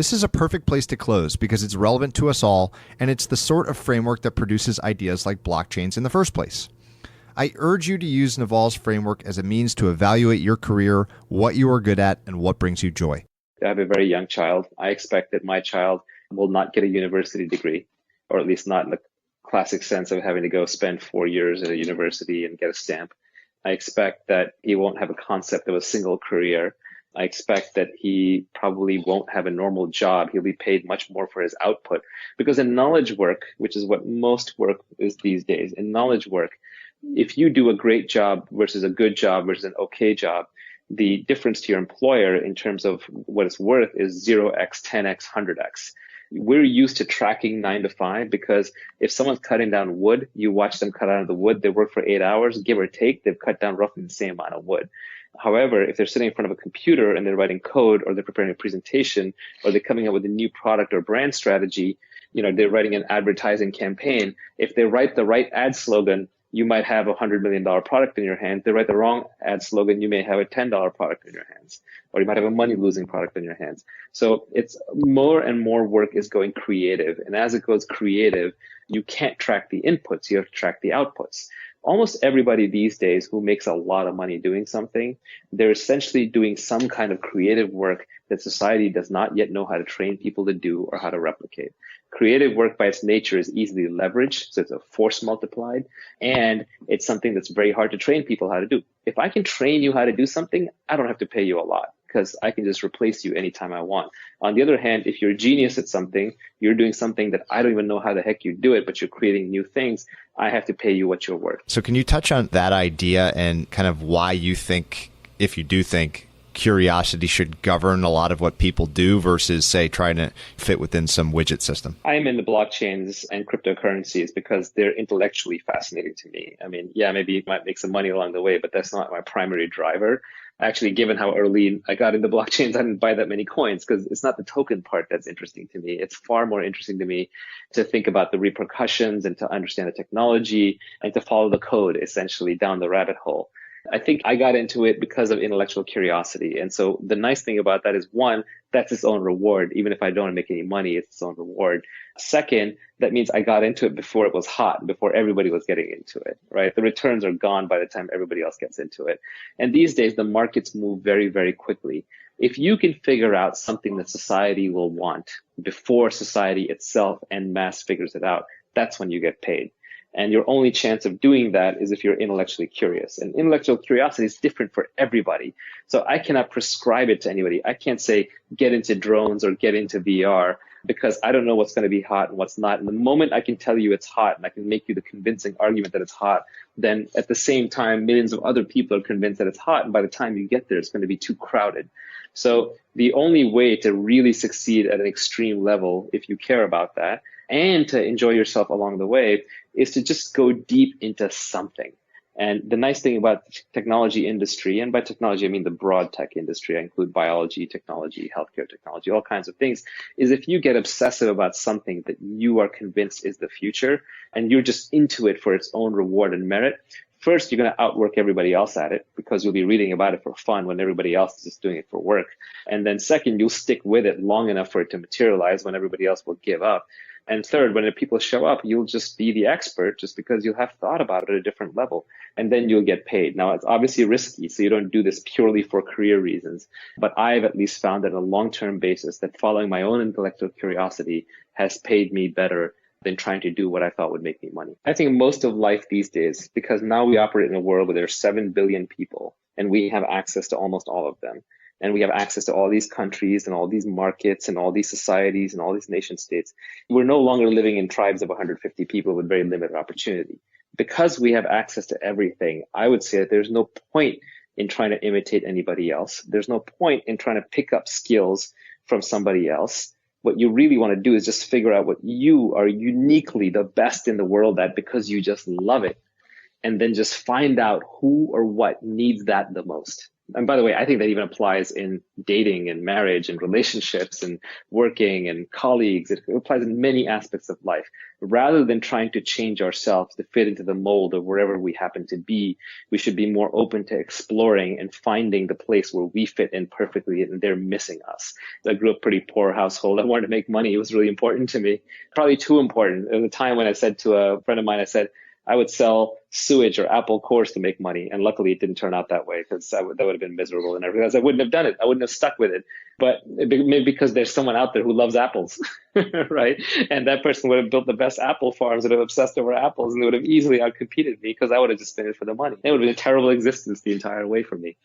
This is a perfect place to close because it's relevant to us all, and it's the sort of framework that produces ideas like blockchains in the first place. I urge you to use Naval's framework as a means to evaluate your career, what you are good at, and what brings you joy. I have a very young child. I expect that my child will not get a university degree, or at least not in the classic sense of having to go spend 4 years at a university and get a stamp. I expect that he won't have a concept of a single career. I expect that he probably won't have a normal job. He'll be paid much more for his output. Because in knowledge work, which is what most work is these days, in knowledge work, if you do a great job versus a good job versus an okay job, the difference to your employer in terms of what it's worth is 0x, 10x, 100x. We're used to tracking 9 to 5 because if someone's cutting down wood, you watch them cut out of the wood, they work for 8 hours, give or take, they've cut down roughly the same amount of wood. However, if they're sitting in front of a computer and they're writing code or they're preparing a presentation or they're coming up with a new product or brand strategy, they're writing an advertising campaign. If they write the right ad slogan, you might have a $100 million product in your hand. They write the wrong ad slogan, you may have a $10 product in your hands, or you might have a money-losing product in your hands. So it's more and more work is going creative. And as it goes creative, you can't track the inputs, you have to track the outputs. Almost everybody these days who makes a lot of money doing something, they're essentially doing some kind of creative work that society does not yet know how to train people to do or how to replicate. Creative work by its nature is easily leveraged, so it's a force multiplied, and it's something that's very hard to train people how to do. If I can train you how to do something, I don't have to pay you a lot because I can just replace you anytime I want. On the other hand, if you're a genius at something, you're doing something that I don't even know how the heck you do it, but you're creating new things, I have to pay you what you're worth. So can you touch on that idea and kind of why you think, if you do think, curiosity should govern a lot of what people do versus, say, trying to fit within some widget system? I am into blockchains and cryptocurrencies because they're intellectually fascinating to me. I mean, yeah, maybe you might make some money along the way, but that's not my primary driver. Actually, given how early I got into blockchains, I didn't buy that many coins because it's not the token part that's interesting to me. It's far more interesting to me to think about the repercussions and to understand the technology and to follow the code essentially down the rabbit hole. I think I got into it because of intellectual curiosity. And so the nice thing about that is, one, that's its own reward. Even if I don't make any money, it's its own reward. Second, that means I got into it before it was hot, before everybody was getting into it, right? The returns are gone by the time everybody else gets into it. And these days, the markets move very, very quickly. If you can figure out something that society will want before society itself en masse figures it out, that's when you get paid. And your only chance of doing that is if you're intellectually curious. And intellectual curiosity is different for everybody. So I cannot prescribe it to anybody. I can't say, get into drones or get into VR because I don't know what's going to be hot and what's not. And the moment I can tell you it's hot and I can make you the convincing argument that it's hot, then at the same time, millions of other people are convinced that it's hot. And by the time you get there, it's going to be too crowded. So the only way to really succeed at an extreme level, if you care about that, and to enjoy yourself along the way, is to just go deep into something. And the nice thing about the technology industry, and by technology, I mean the broad tech industry, I include biology, technology, healthcare technology, all kinds of things, is if you get obsessive about something that you are convinced is the future, and you're just into it for its own reward and merit, first, you're going to outwork everybody else at it because you'll be reading about it for fun when everybody else is just doing it for work. And then second, you'll stick with it long enough for it to materialize when everybody else will give up. And third, when the people show up, you'll just be the expert just because you'll have thought about it at a different level. And then you'll get paid. Now, it's obviously risky, so you don't do this purely for career reasons. But I've at least found that on a long-term basis that following my own intellectual curiosity has paid me better than trying to do what I thought would make me money. I think most of life these days, because now we operate in a world where there are 7 billion people and we have access to almost all of them. And we have access to all these countries and all these markets and all these societies and all these nation states. We're no longer living in tribes of 150 people with very limited opportunity. Because we have access to everything, I would say that there's no point in trying to imitate anybody else. There's no point in trying to pick up skills from somebody else. What you really want to do is just figure out what you are uniquely the best in the world at because you just love it. And then just find out who or what needs that the most. And by the way, I think that even applies in dating and marriage and relationships and working and colleagues. It applies in many aspects of life. Rather than trying to change ourselves to fit into the mold of wherever we happen to be, we should be more open to exploring and finding the place where we fit in perfectly and they're missing us. I grew up in a pretty poor household. I wanted to make money. It was really important to me, probably too important. There was a time when I said to a friend of mine, I said, I would sell sewage or apple cores to make money. And luckily it didn't turn out that way, because that would have been miserable. And I realized I wouldn't have done it. I wouldn't have stuck with it. But maybe because there's someone out there who loves apples, right? And that person would have built the best apple farms, would have obsessed over apples, and they would have easily outcompeted me because I would have just been in it for the money. It would have been a terrible existence the entire way for me.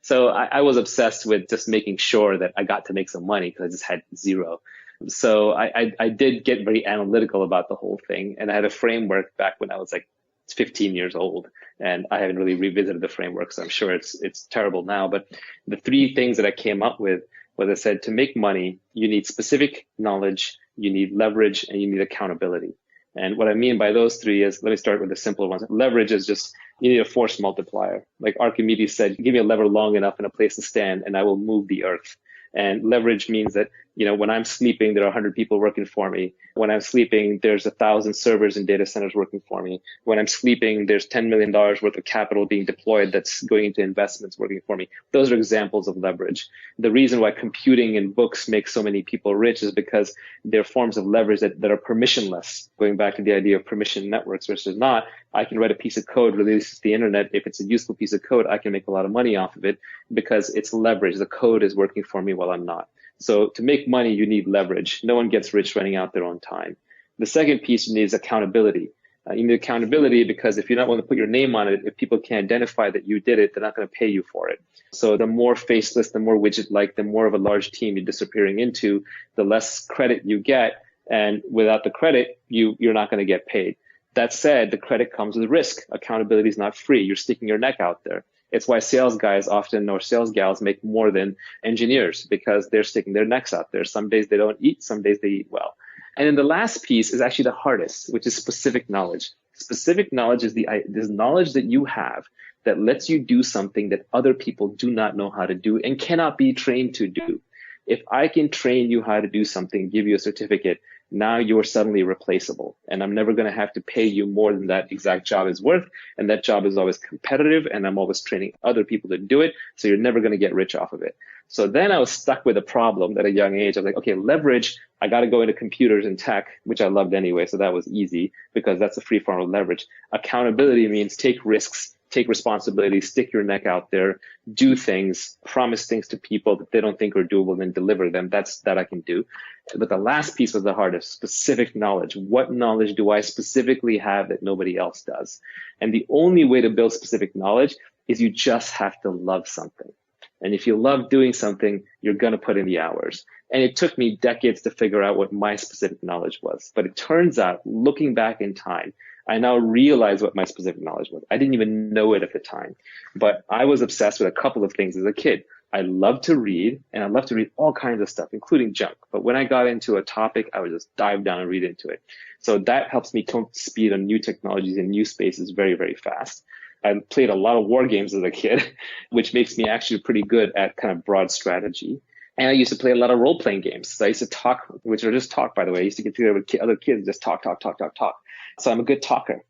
So I was obsessed with just making sure that I got to make some money because I just had zero. So I did get very analytical about the whole thing. And I had a framework back when I was like 15 years old. And I haven't really revisited the framework, so I'm sure it's terrible now. But the three things that I came up with was, I said, to make money, you need specific knowledge, you need leverage, and you need accountability. And what I mean by those three is, let me start with the simpler ones. Leverage is just, you need a force multiplier. Like Archimedes said, give me a lever long enough and a place to stand, and I will move the earth. And leverage means that, when I'm sleeping, there are 100 people working for me. When I'm sleeping, there's 1,000 servers and data centers working for me. When I'm sleeping, there's $10 million worth of capital being deployed that's going into investments working for me. Those are examples of leverage. The reason why computing and books make so many people rich is because they're forms of leverage that are permissionless. Going back to the idea of permission networks versus not, I can write a piece of code, release it to the internet. If it's a useful piece of code, I can make a lot of money off of it because it's leverage. The code is working for me while I'm not. So to make money, you need leverage. No one gets rich running out their own time. The second piece you need is accountability. You need accountability because if you're not willing to put your name on it, if people can't identify that you did it, they're not going to pay you for it. So the more faceless, the more widget-like, the more of a large team you're disappearing into, the less credit you get. And without the credit, you're not going to get paid. That said, the credit comes with risk. Accountability is not free. You're sticking your neck out there. It's why sales guys often, or sales gals, make more than engineers because they're sticking their necks out there. Some days they don't eat, some days they eat well. And then the last piece is actually the hardest, which is specific knowledge. Specific knowledge is this knowledge that you have that lets you do something that other people do not know how to do and cannot be trained to do. If I can train you how to do something, give you a certificate, now you're suddenly replaceable. And I'm never going to have to pay you more than that exact job is worth. And that job is always competitive. And I'm always training other people to do it. So you're never going to get rich off of it. So then I was stuck with a problem at a young age. I was like, okay, leverage, I got to go into computers and tech, which I loved anyway. So that was easy because that's a free form of leverage. Accountability means take risks, take responsibility, stick your neck out there, do things, promise things to people that they don't think are doable, and then deliver them. That I can do. But the last piece was the hardest, specific knowledge. What knowledge do I specifically have that nobody else does? And the only way to build specific knowledge is you just have to love something. And if you love doing something, you're going to put in the hours. And it took me decades to figure out what my specific knowledge was. But it turns out, looking back in time, I now realize what my specific knowledge was. I didn't even know it at the time. But I was obsessed with a couple of things as a kid. I loved to read, and I loved to read all kinds of stuff, including junk. But when I got into a topic, I would just dive down and read into it. So that helps me to speed on new technologies and new spaces very, very fast. I played a lot of war games as a kid, which makes me actually pretty good at kind of broad strategy. And I used to play a lot of role-playing games. So I used to talk, which are just talk, by the way. I used to get together with other kids, just talk. So I'm a good talker,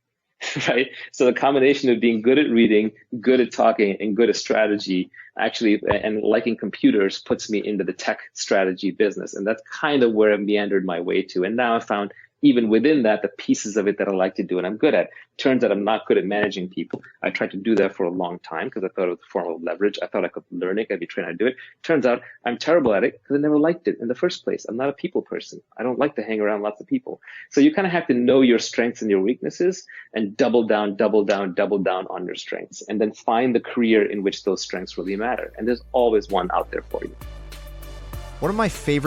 right? So the combination of being good at reading, good at talking, and good at strategy actually, and liking computers, puts me into the tech strategy business. And that's kind of where I meandered my way to. And now I found even within that, the pieces of it that I like to do and I'm good at. Turns out I'm not good at managing people. I tried to do that for a long time because I thought it was a form of leverage. I thought I could learn it. I'd be trained to do it. Turns out I'm terrible at it because I never liked it in the first place. I'm not a people person. I don't like to hang around lots of people. So you kind of have to know your strengths and your weaknesses and double down on your strengths, and then find the career in which those strengths really matter. And there's always one out there for you. One of my favorite